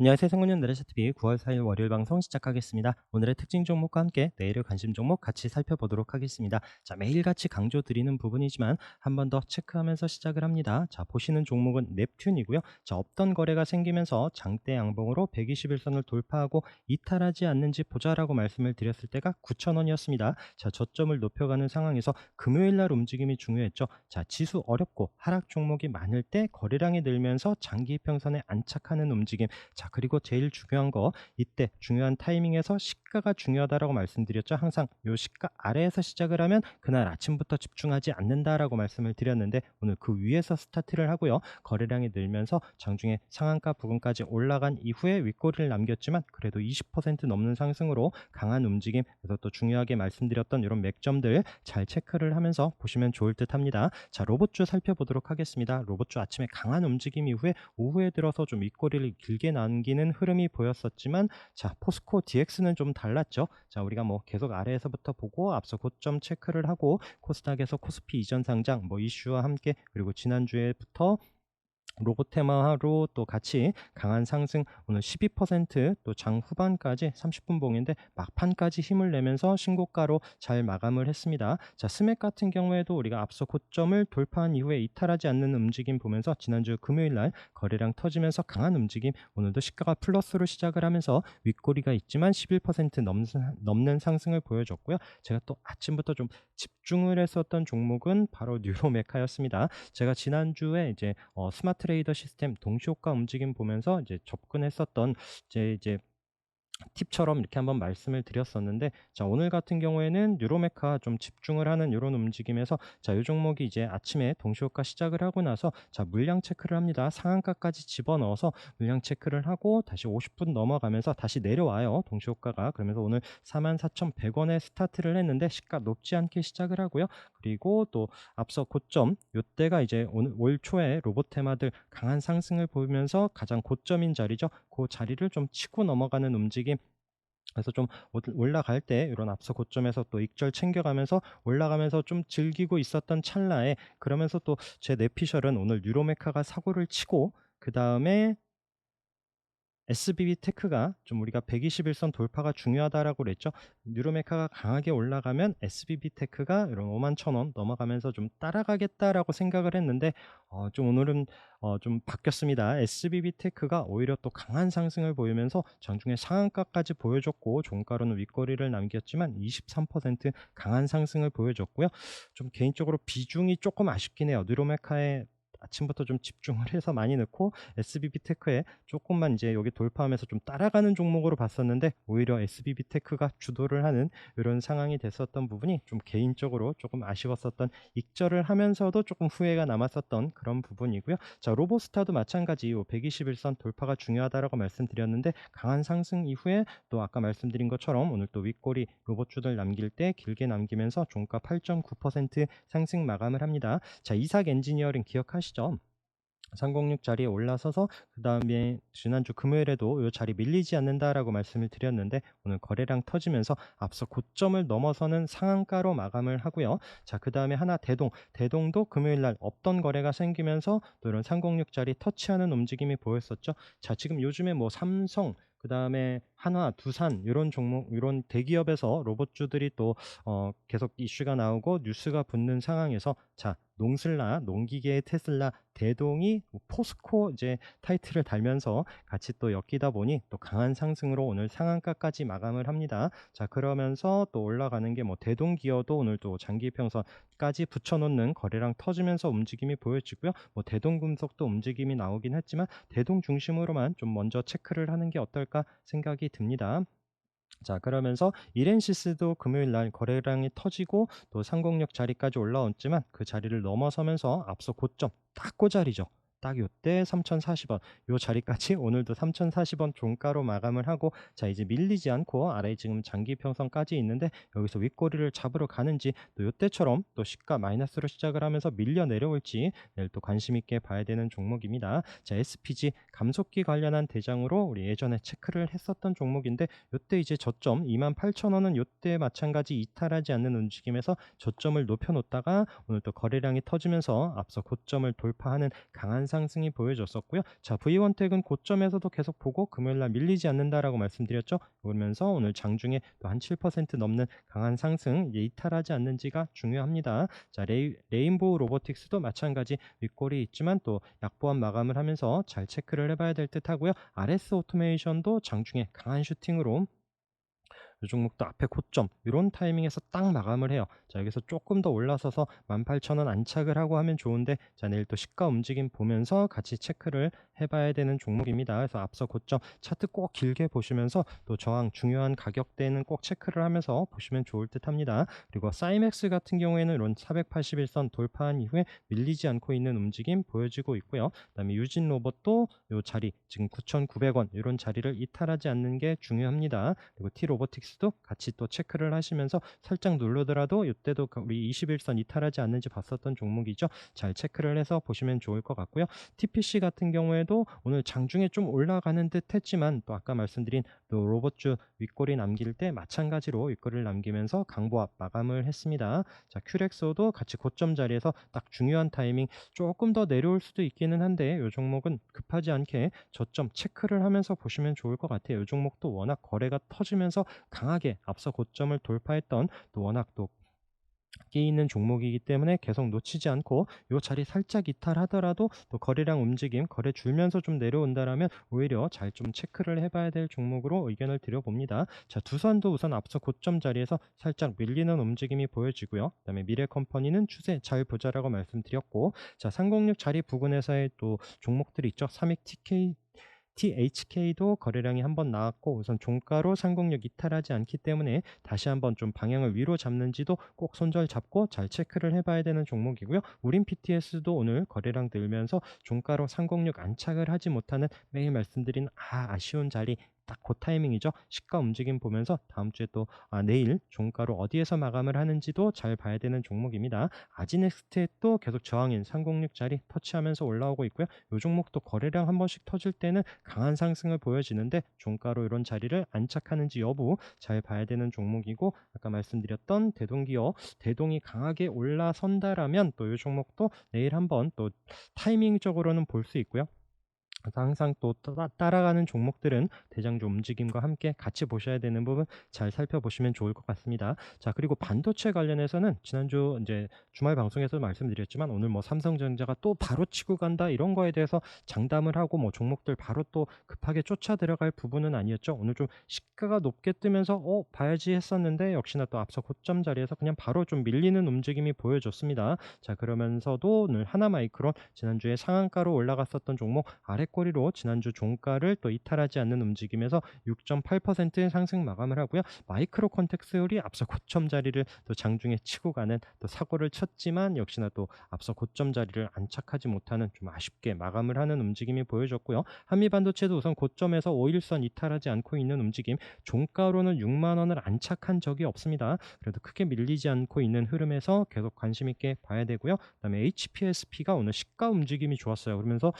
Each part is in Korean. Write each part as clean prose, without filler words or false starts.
안녕하세요. 생각년 나래샤TV 9월 4일 월요일 방송 시작하겠습니다. 오늘의 특징 종목과 함께 내일의 관심 종목 같이 살펴보도록 하겠습니다. 자, 매일같이 강조드리는 부분이지만 한 번 더 체크하면서 시작을 합니다. 자, 보시는 종목은 넵튠이고요. 자, 없던 거래가 생기면서 장대 양봉으로 121선을 돌파하고 이탈하지 않는지 보자라고 말씀을 드렸을 때가 9,000원이었습니다. 자, 저점을 높여가는 상황에서 금요일 날 움직임이 중요했죠. 자, 지수 어렵고 하락 종목이 많을 때 거래량이 늘면서 장기 평선에 안착하는 움직임. 자, 그리고 제일 중요한 거, 이때 중요한 타이밍에서 시가가 중요하다라고 말씀드렸죠. 항상 요 시가 아래에서 시작을 하면 그날 아침부터 집중하지 않는다라고 말씀을 드렸는데, 오늘 그 위에서 스타트를 하고요. 거래량이 늘면서 장중에 상한가 부근까지 올라간 이후에 윗꼬리를 남겼지만 그래도 20% 넘는 상승으로 강한 움직임, 그래서 또 중요하게 말씀드렸던 이런 맥점들 잘 체크를 하면서 보시면 좋을 듯 합니다. 자, 로봇주 살펴보도록 하겠습니다. 로봇주 아침에 강한 움직임 이후에 오후에 들어서 좀 윗꼬리를 길게 남기는 흐름이 보였었지만, 자, 포스코 DX는 좀 달랐죠. 자, 우리가 뭐 계속 아래에서부터 보고 앞서 고점 체크를 하고 코스닥에서 코스피 이전 상장 뭐 이슈와 함께, 그리고 지난주에부터 로봇 테마로 또 같이 강한 상승, 오늘 12%또 장 후반까지 30분 봉인데 막판까지 힘을 내면서 신고가로 잘 마감을 했습니다. 자, 스맥 같은 경우에도 우리가 앞서 고점을 돌파한 이후에 이탈하지 않는 움직임 보면서 지난주 금요일 날 거래량 터지면서 강한 움직임, 오늘도 시가가 플러스로 시작을 하면서 윗꼬리가 있지만 11% 넘는 상승을 보여줬고요. 제가 또 아침부터 좀 집중을 했었던 종목은 바로 뉴로메카였습니다. 제가 지난주에 이제 스마트 트레이더 시스템 동시효과 움직임 보면서 이제 접근했었던 이제 팁처럼 이렇게 한번 말씀을 드렸었는데, 자, 오늘 같은 경우에는 뉴로메카 좀 집중을 하는 이런 움직임에서, 자, 이 종목이 이제 아침에 동시효과 시작을 하고 나서, 자, 물량 체크를 합니다. 상한가까지 집어넣어서 물량 체크를 하고 다시 50분 넘어가면서 다시 내려와요, 동시효과가. 그러면서 오늘 44,100원에 스타트를 했는데 시가 높지 않게 시작을 하고요. 그리고 또 앞서 고점 요때가 이제 오늘 올 초에 로봇 테마들 강한 상승을 보이면서 가장 고점인 자리죠. 그 자리를 좀 치고 넘어가는 움직임, 그래서 좀 올라갈 때 이런 앞서 고점에서 또 익절 챙겨가면서 올라가면서 좀 즐기고 있었던 찰나에, 그러면서 또 제 내피셜은 오늘 뉴로메카가 사고를 치고 그 다음에 SBB테크가 좀 우리가 121선 돌파가 중요하다라고 그랬죠. 뉴로메카가 강하게 올라가면 SBB테크가 이런 51,000원 넘어가면서 좀 따라가겠다라고 생각을 했는데, 좀 오늘은 좀 바뀌었습니다. SBB테크가 오히려 또 강한 상승을 보이면서 장중에 상한가까지 보여줬고 종가로는 윗거리를 남겼지만 23% 강한 상승을 보여줬고요. 좀 개인적으로 비중이 조금 아쉽긴 해요. 뉴로메카의 아침부터 좀 집중을 해서 많이 넣고 SBB테크에 조금만 이제 여기 돌파하면서 좀 따라가는 종목으로 봤었는데, 오히려 SBB테크가 주도를 하는 이런 상황이 됐었던 부분이 좀 개인적으로 조금 아쉬웠었던, 익절을 하면서도 조금 후회가 남았었던 그런 부분이고요. 자, 로보스타도 마찬가지 121선 돌파가 중요하다라고 말씀드렸는데, 강한 상승 이후에 또 아까 말씀드린 것처럼 오늘 또 윗꼬리 로봇주들 남길 때 길게 남기면서 종가 8.9% 상승 마감을 합니다. 자, 이삭 엔지니어링 기억하시죠? 306 자리에 올라서서 그 다음에 지난주 금요일에도 이 자리 밀리지 않는다라고 말씀을 드렸는데, 오늘 거래량 터지면서 앞서 고점을 넘어서는 상한가로 마감을 하고요. 자, 그 다음에 하나 대동도 금요일 날 없던 거래가 생기면서 또 이런 306 자리 터치하는 움직임이 보였었죠. 자, 지금 요즘에 뭐 삼성, 그 다음에 한화, 두산 이런 종목, 이런 대기업에서 로봇주들이 또 계속 이슈가 나오고 뉴스가 붙는 상황에서, 자, 농슬라, 농기계의 테슬라, 대동이 포스코 이제 타이틀을 달면서 같이 또 엮이다 보니 또 강한 상승으로 오늘 상한가까지 마감을 합니다. 자, 그러면서 또 올라가는 게 뭐 대동기어도 오늘 또 장기평선까지 붙여놓는 거래량 터지면서 움직임이 보여지고요. 뭐 대동금속도 움직임이 나오긴 했지만 대동 중심으로만 좀 먼저 체크를 하는 게 어떨까 생각이 듭니다. 자, 그러면서 이렌시스도 금요일 날 거래량이 터지고 또 상공력 자리까지 올라왔지만 그 자리를 넘어서면서 앞서 고점 딱 그 자리죠. 딱 요때 3,040원 요 자리까지 오늘도 3,040원 종가로 마감을 하고, 자, 이제 밀리지 않고 아래 지금 장기 평선까지 있는데 여기서 윗꼬리를 잡으러 가는지, 또 요때처럼 또 시가 마이너스로 시작을 하면서 밀려 내려올지 내일 또 관심 있게 봐야 되는 종목입니다. 자, SPG 감속기 관련한 대장으로 우리 예전에 체크를 했었던 종목인데, 요때 이제 저점 28,000원은 요때 마찬가지 이탈하지 않는 움직임에서 저점을 높여 놓다가 오늘 또 거래량이 터지면서 앞서 고점을 돌파하는 강한 상승이 보여졌었고요. 자, V1택은 고점에서도 계속 보고 금요일 날 밀리지 않는다라고 말씀드렸죠. 그러면서 오늘 장중에 또 한 7% 넘는 강한 상승 이제 이탈하지 않는지가 중요합니다. 자, 레인보우 로보틱스도 마찬가지 윗골이 있지만 또 약보합 마감을 하면서 잘 체크를 해봐야 될 듯하고요. RS 오토메이션도 장중에 강한 슈팅으로 이 종목도 앞에 고점 이런 타이밍에서 딱 마감을 해요. 자, 여기서 조금 더 올라서서 18,000원 안착을 하고 하면 좋은데, 자, 내일 또 시가 움직임 보면서 같이 체크를 해봐야 되는 종목입니다. 그래서 앞서 고점 차트 꼭 길게 보시면서 또 저항 중요한 가격대는 꼭 체크를 하면서 보시면 좋을 듯합니다. 그리고 사이맥스 같은 경우에는 이런 481선 돌파한 이후에 밀리지 않고 있는 움직임 보여지고 있고요. 그다음에 유진 로봇도 이 자리 지금 9,900원 이런 자리를 이탈하지 않는 게 중요합니다. 그리고 T 로보틱스도 같이 또 체크를 하시면서 살짝 누르더라도 이때도 우리 21선 이탈하지 않는지 봤었던 종목이죠. 잘 체크를 해서 보시면 좋을 것 같고요. TPC 같은 경우에도 오늘 장중에 좀 올라가는 듯 했지만 또 아까 말씀드린 또 로봇주 윗꼬리 남길 때 마찬가지로 윗꼬리를 남기면서 강보합 마감을 했습니다. 자, 큐렉소도 같이 고점 자리에서 딱 중요한 타이밍 조금 더 내려올 수도 있기는 한데 이 종목은 급하지 않게 저점 체크를 하면서 보시면 좋을 것 같아요. 이 종목도 워낙 거래가 터지면서 강하게 앞서 고점을 돌파했던 또 워낙 또 끼 있는 종목이기 때문에 계속 놓치지 않고 이 자리 살짝 이탈하더라도 또 거래량 움직임, 거래 줄면서 좀 내려온다라면 오히려 잘 좀 체크를 해봐야 될 종목으로 의견을 드려봅니다. 자, 두산도 우선 앞서 고점 자리에서 살짝 밀리는 움직임이 보여지고요. 그다음에 미래컴퍼니는 추세 잘 보자라고 말씀드렸고, 자, 306 자리 부근에서의 또 종목들이 있죠. 삼익 THK도 거래량이 한번 나왔고 우선 종가로 상공력 이탈하지 않기 때문에 다시 한번 좀 방향을 위로 잡는지도 꼭 손절 잡고 잘 체크를 해봐야 되는 종목이고요. 우린 PTS도 오늘 거래량 늘면서 종가로 상공력 안착을 하지 못하는 매일 말씀드린 아쉬운 자리 딱 그 타이밍이죠. 시가 움직임 보면서 다음 주에 또 내일 종가로 어디에서 마감을 하는지도 잘 봐야 되는 종목입니다. 아지넥스트도 계속 저항인 306 자리 터치하면서 올라오고 있고요. 이 종목도 거래량 한 번씩 터질 때는 강한 상승을 보여지는데 종가로 이런 자리를 안착하는지 여부 잘 봐야 되는 종목이고, 아까 말씀드렸던 대동기업 대동이 강하게 올라선다라면 또 이 종목도 내일 한번 또 타이밍적으로는 볼 수 있고요. 항상 또 따라가는 종목들은 대장주 움직임과 함께 같이 보셔야 되는 부분 잘 살펴보시면 좋을 것 같습니다. 자, 그리고 반도체 관련해서는 지난주 이제 주말 방송에서 말씀드렸지만 오늘 뭐 삼성전자가 또 바로 치고 간다 이런 거에 대해서 장담을 하고 뭐 종목들 바로 또 급하게 쫓아 들어갈 부분은 아니었죠. 오늘 좀 시가가 높게 뜨면서 봐야지 했었는데 역시나 또 앞서 고점 자리에서 그냥 바로 좀 밀리는 움직임이 보여줬습니다. 자, 그러면서도 오늘 하나마이크론 지난주에 상한가로 올라갔었던 종목 아래꼬리로 지난주 종가를 또 이탈하지 않는 움직임에서 6.8% 상승 마감을 하고요. 마이크로 컨텍스율이 앞서 고점 자리를 또 장중에 치고 가는 또 사고를 쳤지만 역시나 또 앞서 고점 자리를 안착하지 못하는 좀 아쉽게 마감을 하는 움직임이 보여졌고요. 한미반도체도 우선 고점에서 5일선 이탈하지 않고 있는 움직임, 종가로는 6만 원을 안착한 적이 없습니다. 그래도 크게 밀리지 않고 있는 흐름에서 계속 관심 있게 봐야 되고요. 그다음에 HPSP가 오늘 시가 움직임이 좋았어요. 그러면서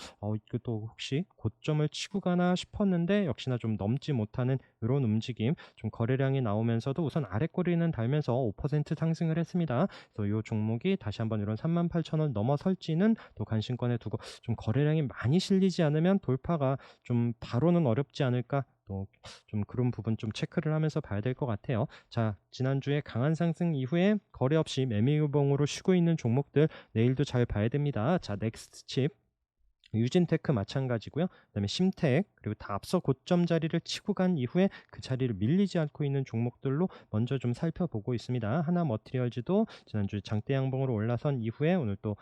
이것도 혹시 고점을 치고 가나 싶었는데 역시나 좀 넘지 못하는 이런 움직임, 좀 거래량이 나오면서도 우선 아래꼬리는 달면서 5% 상승을 했습니다. 그래서 이 종목이 다시 한번 이런 38,000원 넘어설지는 또 관심권에 두고, 좀 거래량이 많이 실리지 않으면 돌파가 좀 바로는 어렵지 않을까, 또 좀 그런 부분 좀 체크를 하면서 봐야 될 것 같아요. 자, 지난주에 강한 상승 이후에 거래 없이 매매유봉으로 쉬고 있는 종목들 내일도 잘 봐야 됩니다. 자, 넥스트칩, 유진테크 마찬가지고요. 그다음에 심텍, 그리고 다 앞서 고점 자리를 치고 간 이후에 그 자리를 밀리지 않고 있는 종목들로 먼저 좀 살펴보고 있습니다. 하나머티리얼즈도 지난주에 장대 양봉으로 올라선 이후에 오늘 또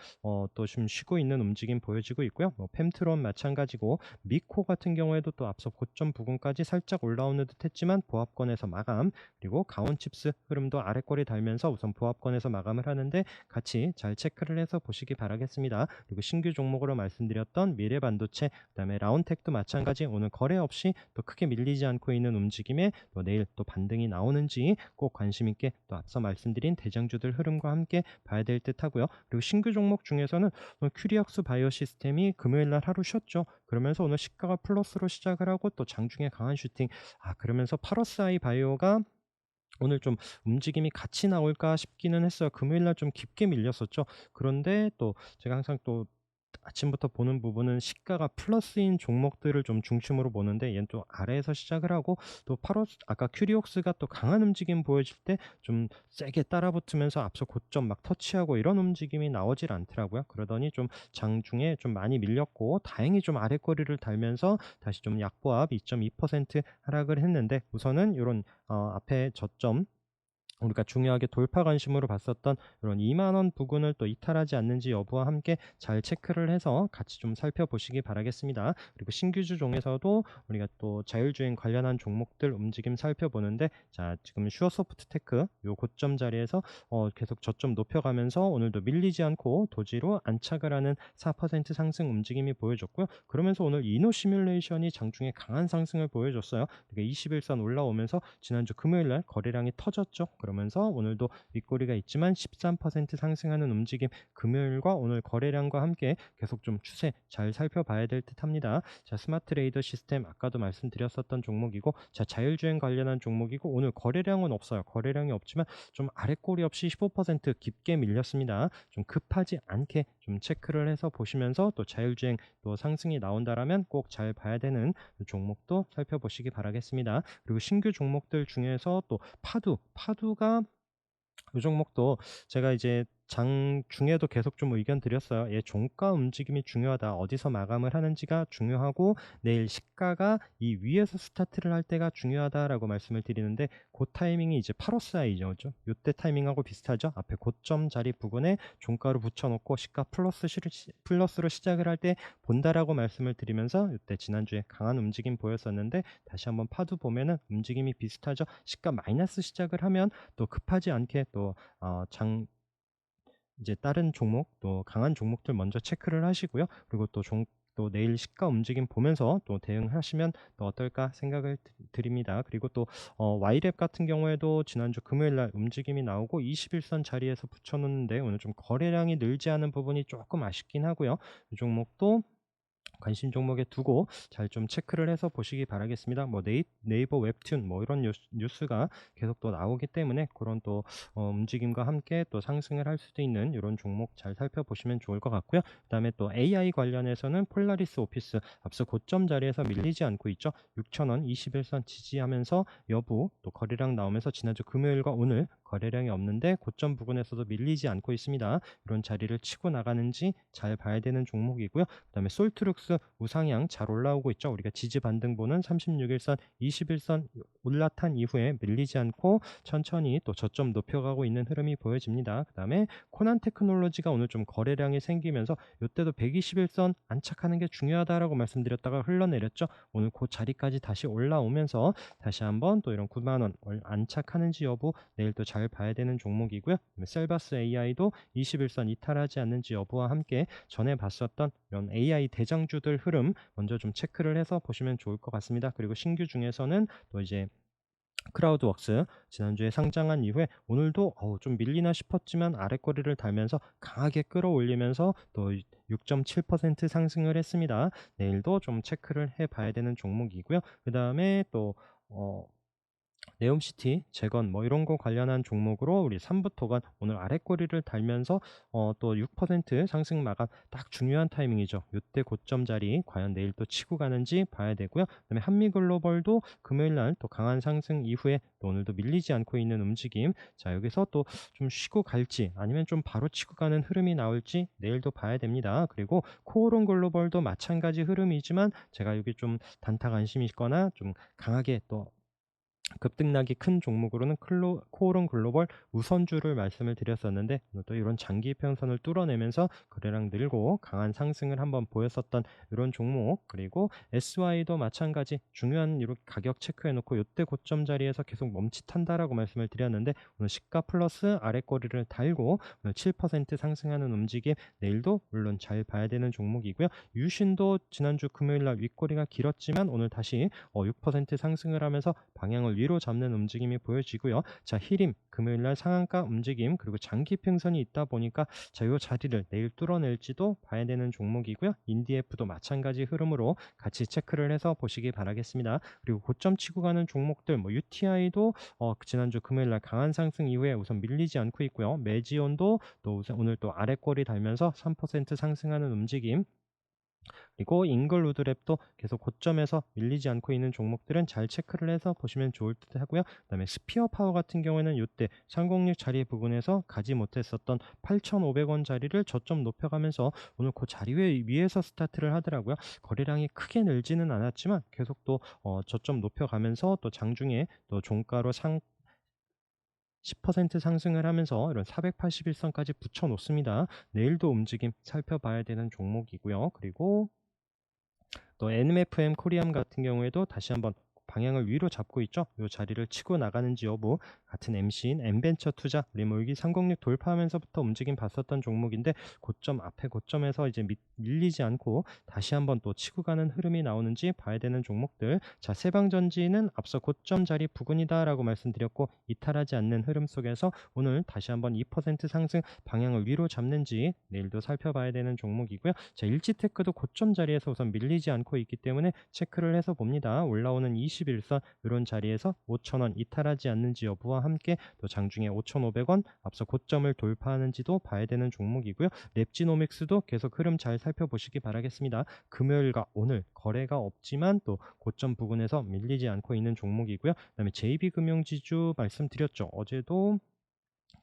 좀 쉬고 있는 움직임 보여지고 있고요. 뭐 펜트론 마찬가지고, 미코 같은 경우에도 또 앞서 고점 부근까지 살짝 올라오는 듯했지만 보합권에서 마감, 그리고 가온칩스 흐름도 아래꼬리 달면서 우선 보합권에서 마감을 하는데 같이 잘 체크를 해서 보시기 바라겠습니다. 그리고 신규 종목으로 말씀드렸던 미래반도체, 그다음에 라운텍도 마찬가지 오늘 거래 없이 또 크게 밀리지 않고 있는 움직임에 또 내일 또 반등이 나오는지 꼭 관심 있게 또 앞서 말씀드린 대장주들 흐름과 함께 봐야 될 듯 하고요. 그리고 신규 종목 중에서는 오늘 큐리역스 바이오 시스템이 금요일 날 하루 쉬었죠. 그러면서 오늘 시가가 플러스로 시작을 하고 또 장중에 강한 슈팅, 그러면서 파러스아이 바이오가 오늘 좀 움직임이 같이 나올까 싶기는 했어요. 금요일 날 좀 깊게 밀렸었죠. 그런데 또 제가 항상 또 아침부터 보는 부분은 시가가 플러스인 종목들을 좀 중심으로 보는데, 얘는 또 아래에서 시작을 하고 또 아까 큐리옥스가 또 강한 움직임 보여줄 때 좀 세게 따라붙으면서 앞서 고점 막 터치하고 이런 움직임이 나오질 않더라고요. 그러더니 좀 장중에 좀 많이 밀렸고 다행히 좀 아랫거리를 달면서 다시 좀 약보합 2.2% 하락을 했는데, 우선은 이런 앞에 저점 우리가 중요하게 돌파 관심으로 봤었던 이런 2만 원 부근을 또 이탈하지 않는지 여부와 함께 잘 체크를 해서 같이 좀 살펴보시기 바라겠습니다. 그리고 신규주 종에서도 우리가 또 자율주행 관련한 종목들 움직임 살펴보는데, 자 지금 슈어소프트테크 요 고점 자리에서 계속 저점 높여가면서 오늘도 밀리지 않고 도지로 안착을 하는 4% 상승 움직임이 보여줬고요. 그러면서 오늘 이노 시뮬레이션이 장중에 강한 상승을 보여줬어요. 그러니까 21선 올라오면서 지난주 금요일날 거래량이 터졌죠. 그러면서 오늘도 윗꼬리가 있지만 13% 상승하는 움직임, 금요일과 오늘 거래량과 함께 계속 좀 추세 잘 살펴봐야 될 듯합니다. 자, 스마트 레이더 시스템 아까도 말씀드렸었던 종목이고, 자 자율주행 관련한 종목이고, 오늘 거래량은 없어요. 거래량이 없지만 좀 아랫꼬리 없이 15% 깊게 밀렸습니다. 좀 급하지 않게 좀 체크를 해서 보시면서 또 자율주행 또 상승이 나온다라면 꼭 잘 봐야 되는 종목도 살펴보시기 바라겠습니다. 그리고 신규 종목들 중에서 또 파두가 이 종목도 제가 이제 장중에도 계속 좀 의견 드렸어요. 얘 종가 움직임이 중요하다. 어디서 마감을 하는지가 중요하고 내일 시가가 이 위에서 스타트를 할 때가 중요하다라고 말씀을 드리는데, 그 타이밍이 이제 8호사이죠. 이때 타이밍하고 비슷하죠. 앞에 고점 자리 부근에 종가로 붙여놓고 시가 플러스로 시작을 할 때 본다라고 말씀을 드리면서, 이때 지난주에 강한 움직임 보였었는데 다시 한번 파도 보면은 움직임이 비슷하죠. 시가 마이너스 시작을 하면 또 급하지 않게 또 이제 다른 종목 또 강한 종목들 먼저 체크를 하시고요. 그리고 또 내일 시가 움직임 보면서 또 대응하시면 또 어떨까 생각을 드립니다. 그리고 또 Y랩 같은 경우에도 지난주 금요일 날 움직임이 나오고 21선 자리에서 붙여놓는데 오늘 좀 거래량이 늘지 않은 부분이 조금 아쉽긴 하고요. 이 종목도 관심 종목에 두고 잘 좀 체크를 해서 보시기 바라겠습니다. 뭐 네이버 웹툰 뭐 이런 뉴스가 계속 또 나오기 때문에 그런 또 움직임과 함께 또 상승을 할 수도 있는 이런 종목 잘 살펴보시면 좋을 것 같고요. 그다음에 또 AI 관련해서는 폴라리스 오피스 앞서 고점 자리에서 밀리지 않고 있죠. 6,000원 21선 지지하면서 여부 또 거래량 나오면서 지난주 금요일과 오늘 거래량이 없는데 고점 부근에서도 밀리지 않고 있습니다. 이런 자리를 치고 나가는지 잘 봐야 되는 종목이고요. 그다음에 솔트룩스 우상향 잘 올라오고 있죠. 우리가 지지 반등 보는 36일선, 21선 올라탄 이후에 밀리지 않고 천천히 또 저점 높여가고 있는 흐름이 보여집니다. 그다음에 코난 테크놀로지가 오늘 좀 거래량이 생기면서 이때도 121선 안착하는 게 중요하다라고 말씀드렸다가 흘러내렸죠. 오늘 그 자리까지 다시 올라오면서 다시 한번 또 이런 9만 원 안착하는지 여부 내일 또 잘 봐야 되는 종목이고요. 셀바스 AI도 21선 이탈하지 않는지 여부와 함께 전에 봤었던 이런 AI 대장주들 흐름 먼저 좀 체크를 해서 보시면 좋을 것 같습니다. 그리고 신규 중에서는 또 이제 크라우드웍스 지난주에 상장한 이후에 오늘도 좀 밀리나 싶었지만 아랫거리를 달면서 강하게 끌어올리면서 또 6.7% 상승을 했습니다. 내일도 좀 체크를 해봐야 되는 종목이고요. 그 다음에 또 네옴시티, 재건 뭐 이런 거 관련한 종목으로 우리 3부 토간 오늘 아랫꼬리를 달면서 또 6% 상승 마감 딱 중요한 타이밍이죠. 이때 고점 자리 과연 내일 또 치고 가는지 봐야 되고요. 그다음에 한미글로벌도 금요일 날 또 강한 상승 이후에 또 오늘도 밀리지 않고 있는 움직임. 자, 여기서 또 좀 쉬고 갈지 아니면 좀 바로 치고 가는 흐름이 나올지 내일도 봐야 됩니다. 그리고 코오롱 글로벌도 마찬가지 흐름이지만 제가 여기 좀 단타 관심이 있거나 좀 강하게 또 급등락이 큰 종목으로는 코오롱 글로벌 우선주를 말씀을 드렸었는데, 또 이런 장기 평선을 뚫어내면서 거래량 늘고 강한 상승을 한번 보였었던 이런 종목, 그리고 SY도 마찬가지 중요한 이렇게 가격 체크해놓고 이때 고점 자리에서 계속 멈칫한다라고 말씀을 드렸는데 오늘 시가 플러스 아랫거리를 달고 오늘 7% 상승하는 움직임, 내일도 물론 잘 봐야 되는 종목이고요. 유신도 지난주 금요일날 윗꼬리가 길었지만 오늘 다시 6% 상승을 하면서 방향을 방향을 위로 잡는 움직임이 보여지고요. 자, 히림 금요일 날 상한가 움직임 그리고 장기 평선이 있다 보니까 자, 요 자리를 내일 뚫어낼지도 봐야 되는 종목이고요. 인디에프도 마찬가지 흐름으로 같이 체크를 해서 보시기 바라겠습니다. 그리고 고점 치고 가는 종목들 뭐 UTI도 지난주 금요일 날 강한 상승 이후에 우선 밀리지 않고 있고요. 메지온도 또 우선 오늘 또 아래꼬리 달면서 3% 상승하는 움직임, 그리고 잉글우드랩도 계속 고점에서 밀리지 않고 있는 종목들은 잘 체크를 해서 보시면 좋을 듯 하고요. 그다음에 스피어 파워 같은 경우에는 이때 306 자리 부근에서 가지 못했었던 8,500원 자리를 저점 높여가면서 오늘 그 자리 위에서 스타트를 하더라고요. 거래량이 크게 늘지는 않았지만 계속 또 저점 높여가면서 또 장중에 또 종가로 10% 상승을 하면서 이런 481선까지 붙여 놓습니다. 내일도 움직임 살펴봐야 되는 종목이고요. 그리고 또 NMFM 코리암 같은 경우에도 다시 한번 방향을 위로 잡고 있죠. 이 자리를 치고 나가는지 여부, 같은 MC인 M벤처 투자 우리 몰기 306 돌파하면서부터 움직임 봤었던 종목인데 고점 앞에 고점에서 이제 밀리지 않고 다시 한번 또 치고 가는 흐름이 나오는지 봐야 되는 종목들. 자, 세방전지는 앞서 고점 자리 부근이다라고 말씀드렸고 이탈하지 않는 흐름 속에서 오늘 다시 한번 2% 상승 방향을 위로 잡는지 내일도 살펴봐야 되는 종목이고요. 자, 일지테크도 고점 자리에서 우선 밀리지 않고 있기 때문에 체크를 해서 봅니다. 올라오는 21선 이런 자리에서 5,000원 이탈하지 않는지 여부와 함께 또 장중에 5,500원 앞서 고점을 돌파하는지도 봐야 되는 종목이고요. 랩지노믹스도 계속 흐름 잘 살펴보시기 바라겠습니다. 금요일과 오늘 거래가 없지만 또 고점 부근에서 밀리지 않고 있는 종목이고요. 그다음에 JB금융지주 말씀드렸죠. 어제도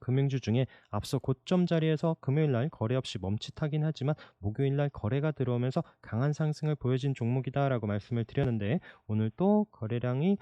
금융주 중에 앞서 고점 자리에서 금요일날 거래 없이 멈칫하긴 하지만 목요일날 거래가 들어오면서 강한 상승을 보여진 종목이다라고 말씀을 드렸는데 오늘 또 거래량이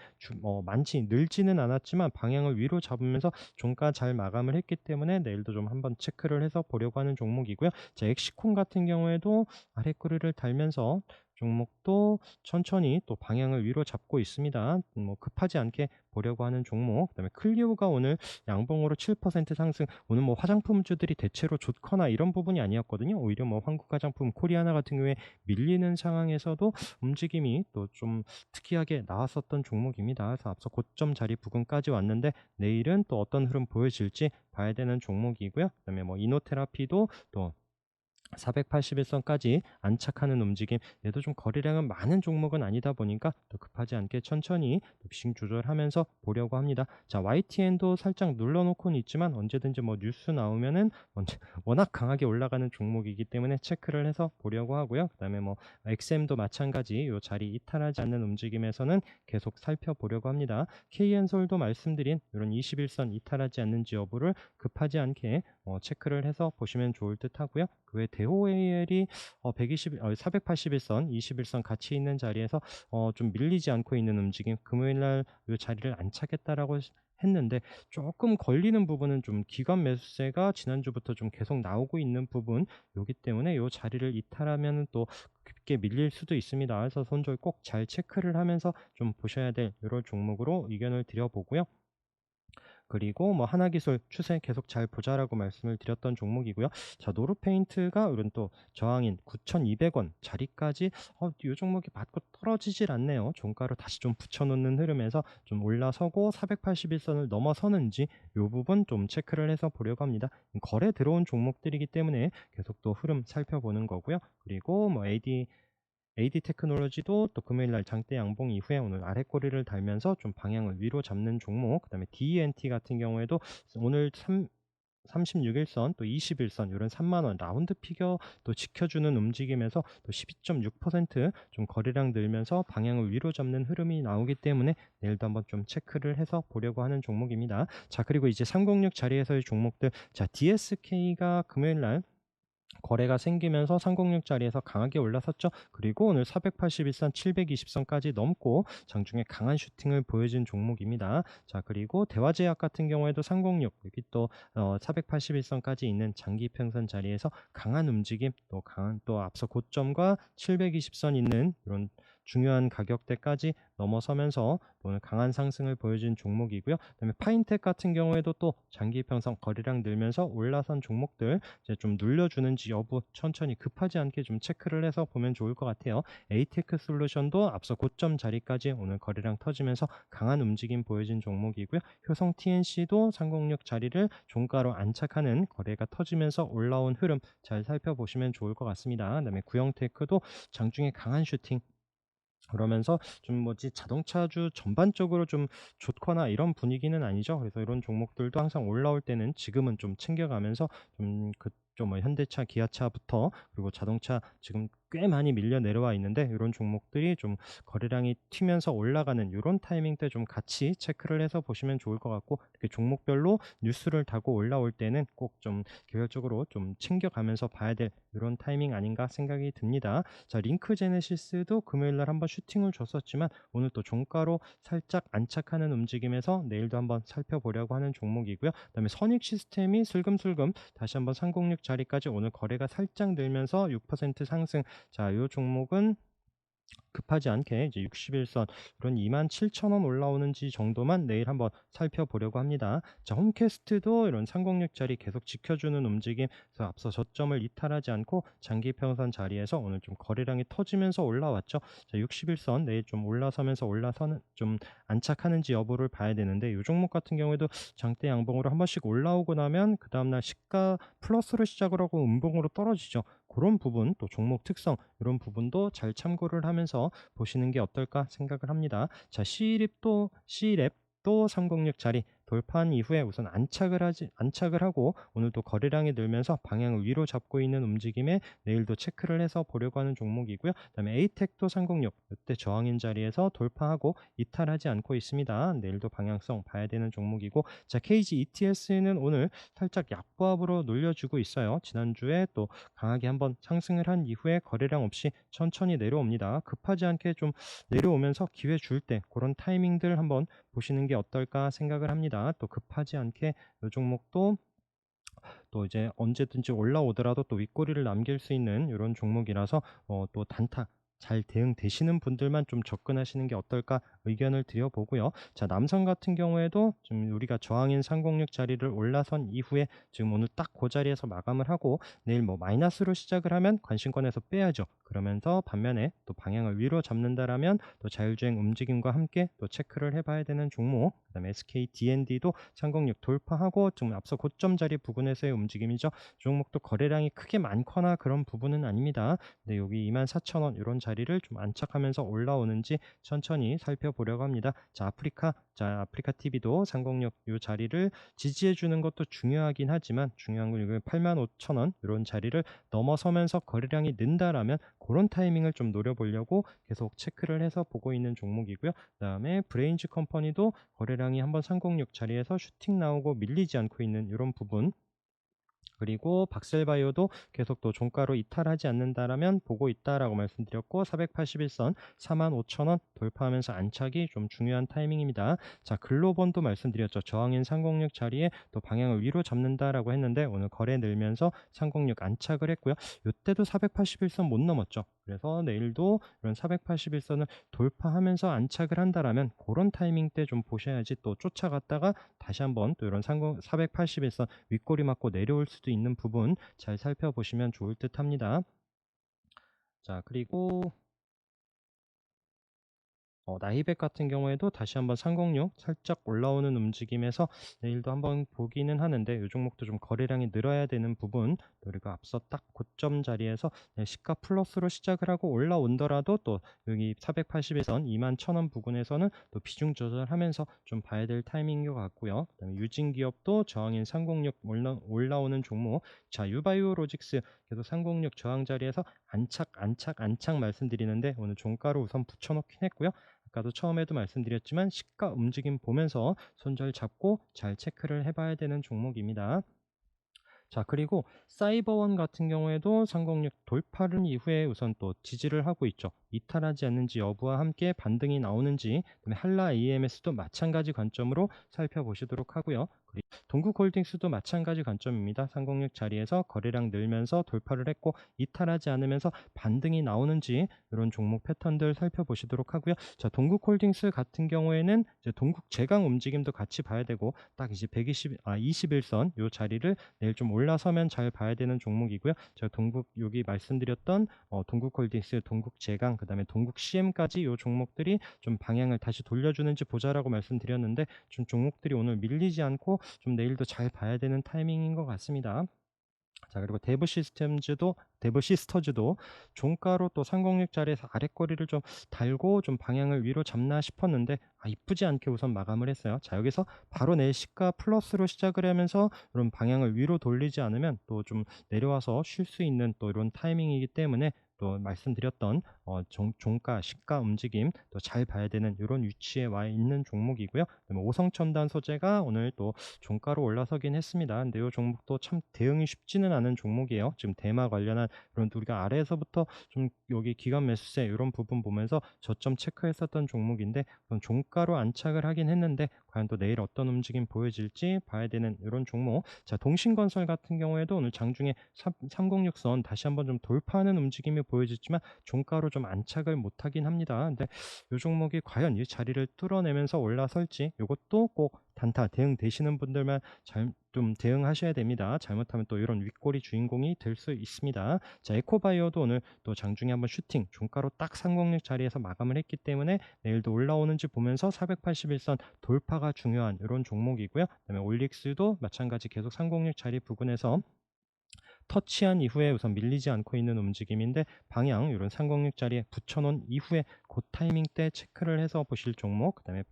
많지 늘지는 않았지만 방향을 위로 잡으면서 종가 잘 마감을 했기 때문에 내일도 좀 한번 체크를 해서 보려고 하는 종목이고요. 자, 엑시콘 같은 경우에도 아래꼬리를 달면서 종목도 천천히 또 방향을 위로 잡고 있습니다. 뭐 급하지 않게 보려고 하는 종목. 그다음에 클리오가 오늘 양봉으로 7% 상승. 오늘 뭐 화장품주들이 대체로 좋거나 이런 부분이 아니었거든요. 오히려 뭐 한국 화장품 코리아나 같은 경우에 밀리는 상황에서도 움직임이 또 좀 특이하게 나왔었던 종목입니다. 그래서 앞서 고점 자리 부근까지 왔는데 내일은 또 어떤 흐름 보여질지 봐야 되는 종목이고요. 그다음에 뭐 이노테라피도 또 481선까지 안착하는 움직임, 얘도 좀 거래량은 많은 종목은 아니다 보니까 또 급하지 않게 천천히 믹싱 조절하면서 보려고 합니다. 자, YTN도 살짝 눌러놓고는 있지만 언제든지 뭐 뉴스 나오면은 워낙 강하게 올라가는 종목이기 때문에 체크를 해서 보려고 하고요. 그 다음에 뭐 XM도 마찬가지 요 자리 이탈하지 않는 움직임에서는 계속 살펴보려고 합니다. KN솔도 말씀드린 이런 21선 이탈하지 않는지 여부를 급하지 않게 체크를 해서 보시면 좋을 듯 하고요. 그 외 대호AL이 481선, 21선 같이 있는 자리에서 좀 밀리지 않고 있는 움직임, 금요일날 이 자리를 안착했다라고 했는데 조금 걸리는 부분은 좀 기관 매수세가 지난주부터 좀 계속 나오고 있는 부분 요기 때문에 이 자리를 이탈하면 또 깊게 밀릴 수도 있습니다. 그래서 손절 꼭 잘 체크를 하면서 좀 보셔야 될 이런 종목으로 의견을 드려보고요. 그리고 뭐 하나기술 추세 계속 잘 보자라고 말씀을 드렸던 종목이고요. 자, 노르페인트가 이런 또 저항인 9,200원 자리까지 이 종목이 맞고 떨어지질 않네요. 종가로 다시 좀 붙여놓는 흐름에서 좀 올라서고 481선을 넘어서는지 이 부분 좀 체크를 해서 보려고 합니다. 거래 들어온 종목들이기 때문에 계속 또 흐름 살펴보는 거고요. 그리고 뭐 AD 테크놀로지도 또 금요일날 장대 양봉 이후에 오늘 아래꼬리를 달면서 좀 방향을 위로 잡는 종목, 그 다음에 DNT 같은 경우에도 오늘 36일선 또 21선 이런 3만원 라운드 피겨 또 지켜주는 움직임에서 또 12.6%좀 거래량 늘면서 방향을 위로 잡는 흐름이 나오기 때문에 내일도 한번 좀 체크를 해서 보려고 하는 종목입니다. 자, 그리고 이제 306 자리에서의 종목들, 자, DSK가 금요일날 거래가 생기면서 306 자리에서 강하게 올라섰죠. 그리고 오늘 481선, 720선까지 넘고 장중에 강한 슈팅을 보여준 종목입니다. 자, 그리고 대화제약 같은 경우에도 306 여기 또 481선까지 있는 장기 평선 자리에서 강한 움직임, 또 강한 또 앞서 고점과 720선 있는 이런 중요한 가격대까지 넘어서면서 오늘 강한 상승을 보여준 종목이고요. 그다음에 파인텍 같은 경우에도 또 장기 평선 거래량 늘면서 올라선 종목들 이제 좀 눌려주는지 여부 천천히 급하지 않게 좀 체크를 해서 보면 좋을 것 같아요. 에이테크 솔루션도 앞서 고점 자리까지 오늘 거래량 터지면서 강한 움직임 보여진 종목이고요. 효성 TNC도 306 자리를 종가로 안착하는 거래가 터지면서 올라온 흐름 잘 살펴보시면 좋을 것 같습니다. 그다음에 구형테크도 장중에 강한 슈팅 그러면서 좀 뭐지 자동차주 전반적으로 좀 좋거나 이런 분위기는 아니죠. 그래서 이런 종목들도 항상 올라올 때는 지금은 좀 챙겨가면서 좀 뭐 현대차, 기아차부터 그리고 자동차 지금 꽤 많이 밀려 내려와 있는데 이런 종목들이 좀 거래량이 튀면서 올라가는 이런 타이밍 때 좀 같이 체크를 해서 보시면 좋을 것 같고 이렇게 종목별로 뉴스를 타고 올라올 때는 꼭 좀 개별적으로 좀 챙겨가면서 봐야 될 이런 타이밍 아닌가 생각이 듭니다. 자, 링크 제네시스도 금요일 날 한번 슈팅을 줬었지만 오늘 또 종가로 살짝 안착하는 움직임에서 내일도 한번 살펴보려고 하는 종목이고요. 그다음에 선익 시스템이 슬금슬금 다시 한번 306 자리까지 오늘 거래가 살짝 늘면서 6% 상승. 자, 이 종목은 급하지 않게 이제 61선 이런 27,000원 올라오는지 정도만 내일 한번 살펴보려고 합니다. 자, 홈캐스트도 이런 306짜리 계속 지켜주는 움직임, 그래서 앞서 저점을 이탈하지 않고 장기 평선 자리에서 오늘 좀 거래량이 터지면서 올라왔죠. 자, 61선 내일 좀 올라서면서 올라서는 좀 안착하는지 여부를 봐야 되는데 이 종목 같은 경우에도 장대 양봉으로 한 번씩 올라오고 나면 그 다음날 시가 플러스로 시작을 하고 음봉으로 떨어지죠. 그런 부분 또 종목 특성 이런 부분도 잘 참고를 하면서 보시는 게 어떨까 생각을 합니다. 자, C랩도 306 자리 돌파한 이후에 우선 안착을 하고 오늘 또 거래량이 늘면서 방향을 위로 잡고 있는 움직임에 내일도 체크를 해서 보려고 하는 종목이고요. 그다음에 에이텍도 306 이때 저항인 자리에서 돌파하고 이탈하지 않고 있습니다. 내일도 방향성 봐야 되는 종목이고, 자, KG ETS는 오늘 살짝 약보합으로 놀려주고 있어요. 지난주에 또 강하게 한번 상승을 한 이후에 거래량 없이 천천히 내려옵니다. 급하지 않게 좀 내려오면서 기회 줄 때 그런 타이밍들 한번 보시는 게 어떨까 생각을 합니다. 또 급하지 않게 이 종목도 또 이제 언제든지 올라오더라도 또 윗꼬리를 남길 수 있는 이런 종목이라서 또 단타 잘 대응되시는 분들만 좀 접근하시는 게 어떨까 의견을 드려보고요. 자, 남성 같은 경우에도 좀 우리가 저항인 306 자리를 올라선 이후에 지금 오늘 딱 그 자리에서 마감을 하고 내일 뭐 마이너스로 시작을 하면 관심권에서 빼야죠. 그러면서 반면에 또 방향을 위로 잡는다라면 또 자율주행 움직임과 함께 또 체크를 해봐야 되는 종목. 그다음에 SK D&D도 306 돌파하고 좀 앞서 고점 자리 부근에서의 움직임이죠. 종목도 거래량이 크게 많거나 그런 부분은 아닙니다. 근데 여기 24,000원 이런 자리를 좀 안착하면서 올라오는지 천천히 살펴보려고 합니다. 자, 아프리카 TV도 306 이 자리를 지지해 주는 것도 중요하긴 하지만 중요한 건 이거 85,000원 이런 자리를 넘어서면서 거래량이 는다라면 그런 타이밍을 좀 노려보려고 계속 체크를 해서 보고 있는 종목이고요. 그다음에 브레인즈 컴퍼니도 거래량이 한번 306 자리에서 슈팅 나오고 밀리지 않고 있는 이런 부분, 그리고 박셀바이오도 계속 또 종가로 이탈하지 않는다라면 보고 있다라고 말씀드렸고 481선 45,000원 돌파하면서 안착이 좀 중요한 타이밍입니다. 자, 글로본도 말씀드렸죠. 저항인 306 자리에 또 방향을 위로 잡는다라고 했는데 오늘 거래 늘면서 306 안착을 했고요. 이때도 481선 못 넘었죠. 그래서 내일도 이런 481선을 돌파하면서 안착을 한다라면 그런 타이밍 때 좀 보셔야지 또 쫓아갔다가 다시 한번 또 이런 481선 윗꼬리 맞고 내려올 수도 있는 부분 잘 살펴보시면 좋을 듯 합니다. 자, 그리고 나이백 같은 경우에도 다시 한번 306 살짝 올라오는 움직임에서 내일도 한번 보기는 하는데 이 종목도 좀 거래량이 늘어야 되는 부분, 또 우리가 앞서 딱 고점 자리에서 시가 플러스로 시작을 하고 올라온더라도 또 여기 480에선 21,000원 부근에서는 또 비중 조절하면서 좀 봐야 될 타이밍인 것 같고요. 그다음에 유진기업도 저항인 306 올라오는 종목. 자, 유바이오로직스 계속 306 저항 자리에서 안착 말씀드리는데 오늘 종가로 우선 붙여놓긴 했고요. 아까도 처음에도 말씀드렸지만 시가 움직임 보면서 손절 잡고 잘 체크를 해봐야 되는 종목입니다. 자, 그리고 사이버원 같은 경우에도 306 돌파를 이후에 우선 또 지지를 하고 있죠. 이탈하지 않는지 여부와 함께 반등이 나오는지, 그다음에 한라 AMS도 마찬가지 관점으로 살펴보시도록 하고요. 동국홀딩스도 마찬가지 관점입니다. 306 자리에서 거래량 늘면서 돌파를 했고 이탈하지 않으면서 반등이 나오는지 이런 종목 패턴들 살펴보시도록 하고요. 자, 동국홀딩스 같은 경우에는 이제 동국 제강 움직임도 같이 봐야 되고 딱 이제 21선 요 자리를 내일 좀 올라서면 잘 봐야 되는 종목이고요. 제가 동국 여기 말씀드렸던 동국홀딩스, 동국제강, 그다음에 동국 CM까지 요 종목들이 좀 방향을 다시 돌려주는지 보자라고 말씀드렸는데 좀 종목들이 오늘 밀리지 않고 좀 내일도 잘 봐야 되는 타이밍인 것 같습니다. 자, 그리고 대부 시스터즈도 종가로 또 306 자리에서 아랫거리를 좀 달고 좀 방향을 위로 잡나 싶었는데 이쁘지 않게 우선 마감을 했어요. 자, 여기서 바로 내 시가 플러스로 시작을 하면서 이런 방향을 위로 돌리지 않으면 또 좀 내려와서 쉴 수 있는 또 이런 타이밍이기 때문에 또 말씀드렸던 종가 시가 움직임 또 잘 봐야 되는 이런 위치에 와 있는 종목이고요. 그다음에 오성첨단 소재가 오늘 또 종가로 올라서긴 했습니다. 근데 이 종목도 참 대응이 쉽지는 않은 종목이에요. 지금 대마 관련한 그런 우리가 아래에서부터 좀 여기 기관 매수세 이런 부분 보면서 저점 체크했었던 종목인데 종가로 안착을 하긴 했는데 과연 또 내일 어떤 움직임 보여질지 봐야 되는 이런 종목. 자, 동신건설 같은 경우에도 오늘 장중에 306선 다시 한번 좀 돌파하는 움직임이 보여졌지만 종가로 좀 안착을 못하긴 합니다. 근데 이 종목이 과연 이 자리를 뚫어내면서 올라설지 이것도 꼭 단타 대응되시는 분들만 잘 좀 대응하셔야 됩니다. 잘못하면 또 이런 윗골이 주인공이 될 수 있습니다. 자, 에코바이오도 오늘 또 장중에 한번 슈팅 종가로 딱 306 자리에서 마감을 했기 때문에 내일도 올라오는지 보면서 481선 돌파가 중요한 이런 종목이고요. 그다음에 올릭스도 마찬가지 계속 306 자리 부근에서 터치한 이후에 우선 밀리지 않고 있는 움직임인데 방향 이런 306 자리에 붙여놓은 이후에 그 타이밍 때 체크를 해서 보실 종목. 그다음에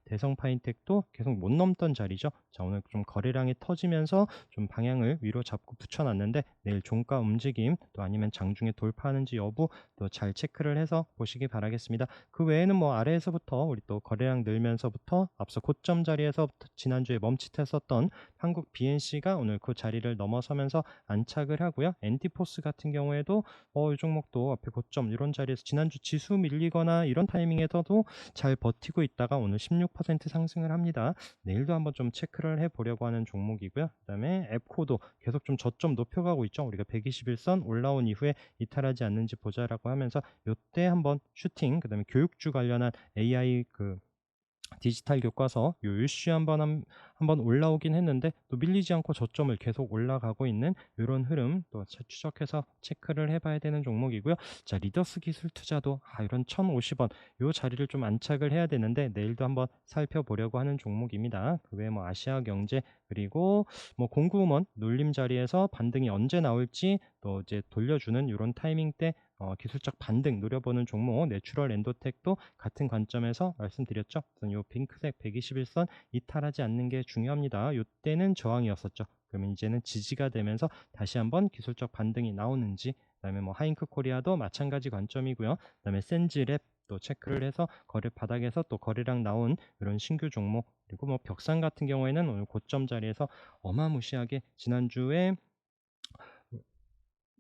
대성 파인텍도 계속 못 넘던 자리죠. 자, 오늘 좀 거래량이 터지면서 좀 방향을 위로 잡고 붙여놨는데 내일 종가 움직임 또 아니면 장중에 돌파하는지 여부 또 잘 체크를 해서 보시기 바라겠습니다. 그 외에는 뭐 아래에서부터 우리 또 거래량 늘면서부터 앞서 고점 자리에서부터 지난주에 멈칫했었던 한국 BNC가 오늘 그 자리를 넘어서면서 안착을 하고요. 엔티포스 같은 경우에도 이 종목도 앞에 고점 이런 자리에서 지난주 지수 밀리거나 이런 타이밍에서도 잘 버티고 있다가 오늘 16% 상승을 합니다. 내일도 한번 좀 체크를 해보려고 하는 종목이고요. 그다음에 앱코도 계속 좀 저점 높여가고 있죠. 우리가 121선 올라온 이후에 이탈하지 않는지 보자라고 하면서 요때 한번 슈팅, 그다음에 교육주 관련한 AI 디지털 교과서 요 이슈 한번 올라오긴 했는데 또 밀리지 않고 저점을 계속 올라가고 있는 이런 흐름 또 추적해서 체크를 해봐야 되는 종목이고요. 자, 리더스 기술 투자도 이런 1,050원 요 자리를 좀 안착을 해야 되는데 내일도 한번 살펴보려고 하는 종목입니다. 그 외에 뭐 아시아 경제 그리고 뭐 공구음원 눌림 자리에서 반등이 언제 나올지 또 이제 돌려주는 이런 타이밍 때 기술적 반등 노려보는 종목 내추럴 엔도텍도 같은 관점에서 말씀드렸죠. 우선 요 핑크색 121선 이탈하지 않는 게 중요합니다. 요때는 저항이었었죠. 그러면 이제는 지지가 되면서 다시 한번 기술적 반등이 나오는지, 그다음에 뭐 하잉크 코리아도 마찬가지 관점이고요. 그다음에 센즈랩 또 체크를 해서 거래 바닥에서 또 거래량 나온 이런 신규 종목, 그리고 뭐 벽산 같은 경우에는 오늘 고점 자리에서 어마무시하게 지난주에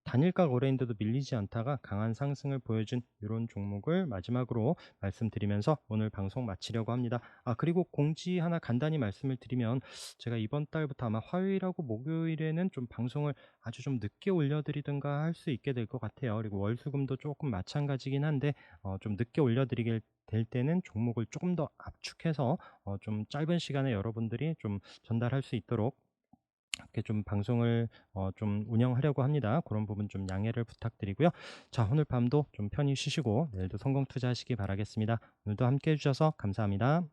단일가 거래인데도 밀리지 않다가 강한 상승을 보여준 이런 종목을 마지막으로 말씀드리면서 오늘 방송 마치려고 합니다. 그리고 공지 하나 간단히 말씀을 드리면 제가 이번 달부터 아마 화요일하고 목요일에는 좀 방송을 아주 좀 늦게 올려드리든가 할 수 있게 될 것 같아요. 그리고 월수금도 조금 마찬가지긴 한데 좀 늦게 올려드리게 될 때는 종목을 조금 더 압축해서 좀 짧은 시간에 여러분들이 좀 전달할 수 있도록 이렇게 좀 방송을 좀 운영하려고 합니다. 그런 부분 좀 양해를 부탁드리고요. 자, 오늘 밤도 좀 편히 쉬시고 내일도 성공 투자하시기 바라겠습니다. 오늘도 함께 해주셔서 감사합니다.